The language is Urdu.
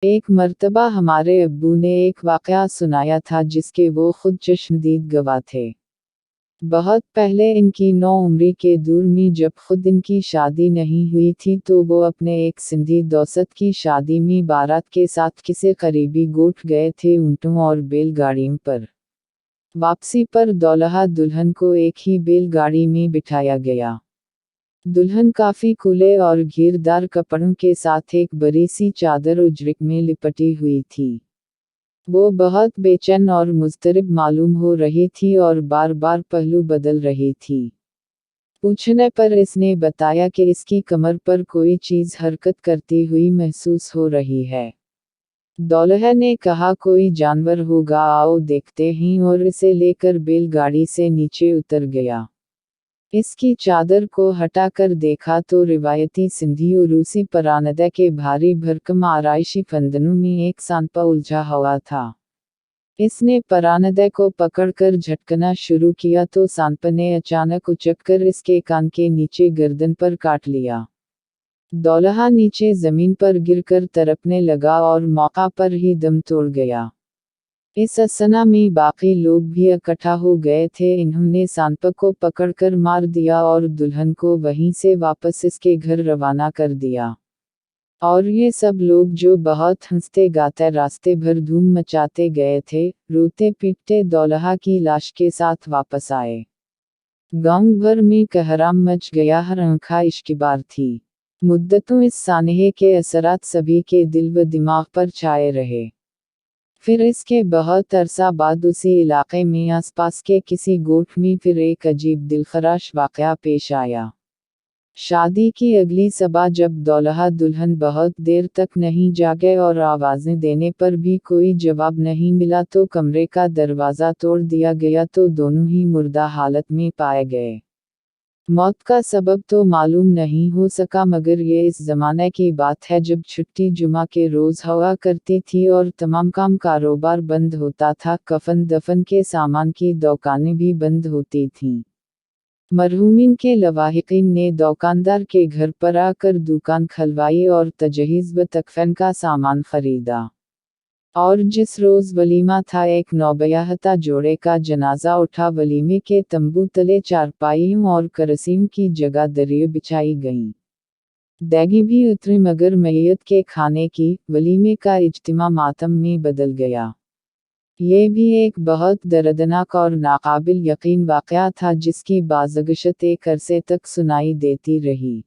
ایک مرتبہ ہمارے ابو نے ایک واقعہ سنایا تھا جس کے وہ خود چشمدید گواہ تھے۔ بہت پہلے ان کی نوعمری کے دور میں جب خود ان کی شادی نہیں ہوئی تھی تو وہ اپنے ایک سندھی دوست کی شادی میں بارات کے ساتھ کسی قریبی گوٹھ گئے تھے اونٹوں اور بیل گاڑیوں پر۔ واپسی پر دولہا دلہن کو ایک ہی بیل گاڑی میں بٹھایا گیا۔ دلہن کافی کھلے اور گھیردار کپڑوں کے ساتھ ایک بڑی سی چادر اجرک میں لپٹی ہوئی تھی۔ وہ بہت بے چین اور مضطرب معلوم ہو رہی تھی اور بار بار پہلو بدل رہی تھی۔ پوچھنے پر اس نے بتایا کہ اس کی کمر پر کوئی چیز حرکت کرتی ہوئی محسوس ہو رہی ہے۔ دولہا نے کہا کوئی جانور ہوگا، آؤ دیکھتے ہیں، اور اسے لے کر بیل گاڑی سے نیچے اتر گیا۔ اس کی چادر کو ہٹا کر دیکھا تو روایتی سندھی عروسی پراندہ کے بھاری بھرکم آرائشی فندنوں میں ایک سانپا الجھا ہوا تھا۔ اس نے پراندہ کو پکڑ کر جھٹکنا شروع کیا تو سانپ نے اچانک اچک کر اس کے کان کے نیچے گردن پر کاٹ لیا۔ دولہا نیچے زمین پر گر کر تڑپنے لگا اور موقع پر ہی دم توڑ گیا۔ اس اثنا میں باقی لوگ بھی اکٹھا ہو گئے تھے۔ انہوں نے سانپ کو پکڑ کر مار دیا اور دلہن کو وہیں سے واپس اس کے گھر روانہ کر دیا۔ اور یہ سب لوگ جو بہت ہنستے گاتے راستے بھر دھوم مچاتے گئے تھے، روتے پیٹتے دولہا کی لاش کے ساتھ واپس آئے۔ گاؤں بھر میں کہرام مچ گیا، ہر آنکھ اشکبار تھی۔ مدتوں اس سانحے کے اثرات سبھی کے دل و دماغ پر چھائے رہے۔ پھر اس کے بہت عرصہ بعد اسی علاقے میں آس پاس کے کسی گوٹھ میں پھر ایک عجیب دلخراش واقعہ پیش آیا۔ شادی کی اگلی صبح جب دولہا دلہن بہت دیر تک نہیں جاگے اور آوازیں دینے پر بھی کوئی جواب نہیں ملا تو کمرے کا دروازہ توڑ دیا گیا تو دونوں ہی مردہ حالت میں پائے گئے۔ موت کا سبب تو معلوم نہیں ہو سکا، مگر یہ اس زمانے کی بات ہے جب چھٹی جمعہ کے روز ہوا کرتی تھی اور تمام کام کاروبار بند ہوتا تھا، کفن دفن کے سامان کی دکانیں بھی بند ہوتی تھیں۔ مرحومین کے لواحقین نے دکاندار کے گھر پر آ کر دکان کھلوائی اور تجہیز و تکفین کا سامان خریدا۔ اور جس روز ولیمہ تھا، ایک نوبیاہتا جوڑے کا جنازہ اٹھا۔ ولیمے کے تمبو تلے چارپائیوں اور کرسیوں کی جگہ دریاں بچھائی گئیں۔ دیگیں بھی اتری، مگر میت کے کھانے کی ولیمے کا اجتماع ماتم میں بدل گیا۔ یہ بھی ایک بہت دردناک اور ناقابل یقین واقعہ تھا جس کی بازگشت ایک عرصے تک سنائی دیتی رہی۔